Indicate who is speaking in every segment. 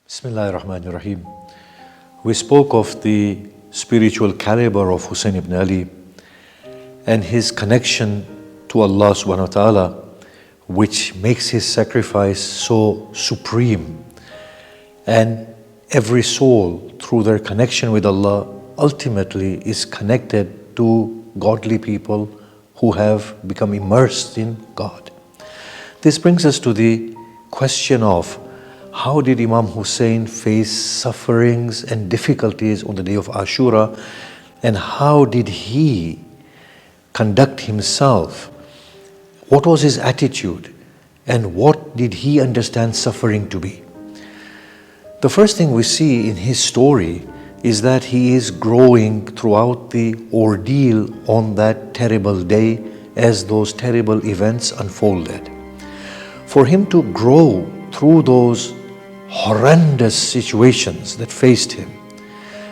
Speaker 1: Bismillahir Rahmanir Rahim. We spoke of the spiritual caliber of Hussein ibn Ali and his connection to Allah subhanahu wa ta'ala, which makes his sacrifice so supreme. And every soul, through their connection with Allah, ultimately is connected to godly people who have become immersed in God. This brings us to the question of how did Imam Hussein face sufferings and difficulties on the day of Ashura, and how did he conduct himself? What was his attitude, and what did he understand suffering to be? The first thing we see in his story is that he is growing throughout the ordeal on that terrible day as those terrible events unfolded. For him to grow through those horrendous situations that faced him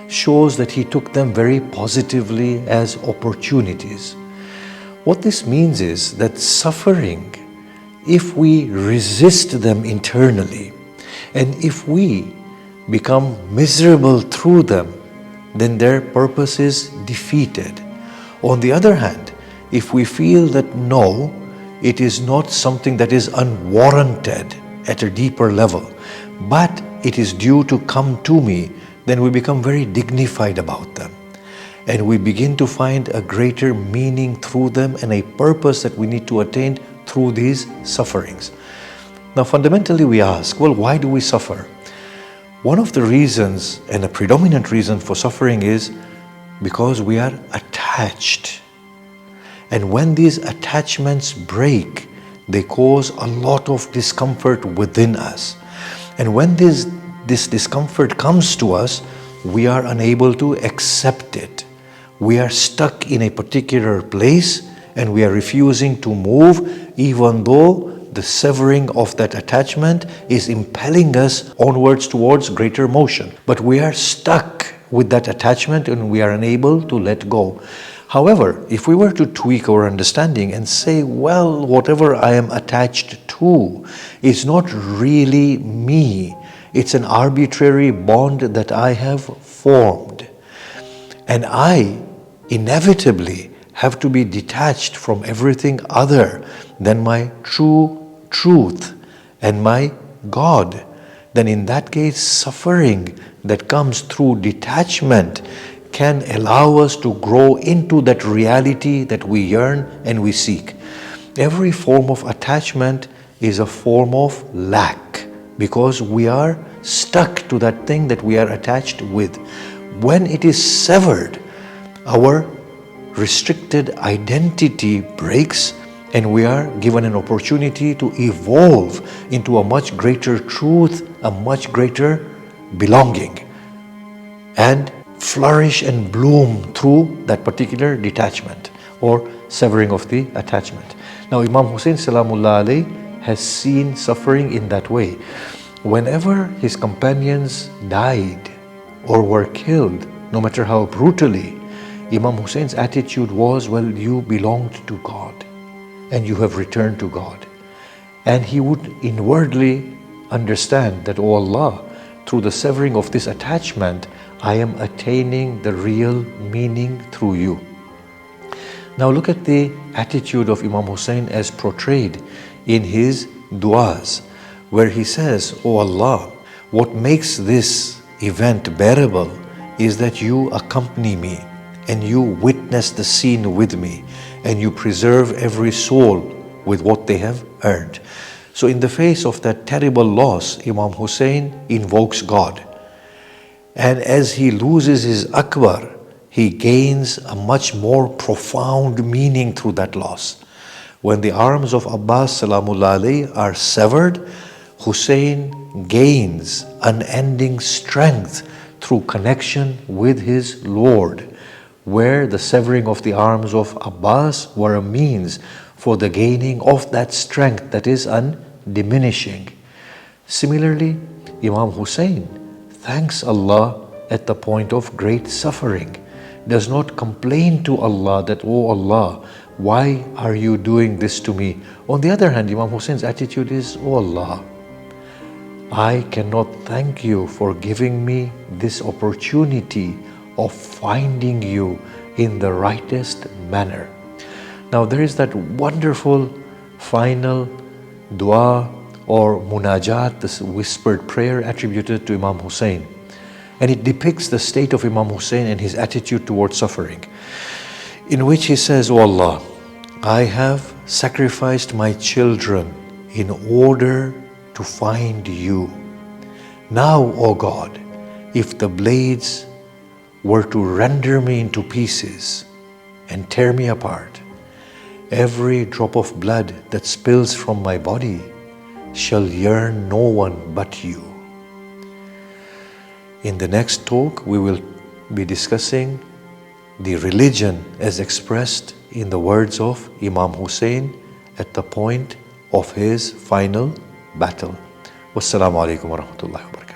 Speaker 1: shows that he took them very positively as opportunities. What this means is that suffering, if we resist them internally, and if we become miserable through them, then their purpose is defeated. On the other hand, if we feel that no, it is not something that is unwarranted at a deeper level, but it is due to come to me, then we become very dignified about them. And we begin to find a greater meaning through them and a purpose that we need to attain through these sufferings. Now, fundamentally we ask, well, why do we suffer? One of the reasons, and a predominant reason for suffering, is because we are attached. And when these attachments break, they cause a lot of discomfort within us. And when this discomfort comes to us, we are unable to accept it. We are stuck in a particular place and we are refusing to move, even though the severing of that attachment is impelling us onwards towards greater motion. But we are stuck with that attachment and we are unable to let go. However, if we were to tweak our understanding and say, well, whatever I am attached to is not really me, it's an arbitrary bond that I have formed. And I inevitably have to be detached from everything other than my true truth and my God. Then in that case, suffering that comes through detachment can allow us to grow into that reality that we yearn and we seek. Every form of attachment is a form of lack because we are stuck to that thing that we are attached with. When it is severed, our restricted identity breaks and we are given an opportunity to evolve into a much greater truth, a much greater belonging, and flourish and bloom through that particular detachment or severing of the attachment. Now, Imam Hussein Salamullah alayhi has seen suffering in that way. Whenever his companions died or were killed, no matter how brutally, Imam Hussein's attitude was, well, you belonged to God and you have returned to God. And he would inwardly understand that, oh Allah, through the severing of this attachment, I am attaining the real meaning through you. Now look at the attitude of Imam Hussein as portrayed in his du'as, where he says, oh Allah, what makes this event bearable is that you accompany me and you witness the scene with me and you preserve every soul with what they have earned. So in the face of that terrible loss, Imam Hussein invokes God. And as he loses his akbar, he gains a much more profound meaning through that loss. When the arms of Abbas Salamullah alayhi are severed, Hussein gains unending strength through connection with his Lord, where the severing of the arms of Abbas were a means for the gaining of that strength that is undiminishing. Similarly, Imam Hussein thanks Allah at the point of great suffering, does not complain to Allah that, oh Allah, why are you doing this to me? On the other hand, Imam Hussein's attitude is, oh Allah, I cannot thank you for giving me this opportunity of finding you in the rightest manner. Now there is that wonderful final dua or munajat, this whispered prayer attributed to Imam Hussein. And it depicts the state of Imam Hussein and his attitude towards suffering, in which he says, "O Allah, I have sacrificed my children in order to find you. Now, O God, if the blades were to render me into pieces and tear me apart, every drop of blood that spills from my body shall yearn no one but you." In the next talk, we will be discussing the religion as expressed in the words of Imam Hussein at the point of his final battle. Wassalamu alaikum wa rahmatullahi wa barakatuh.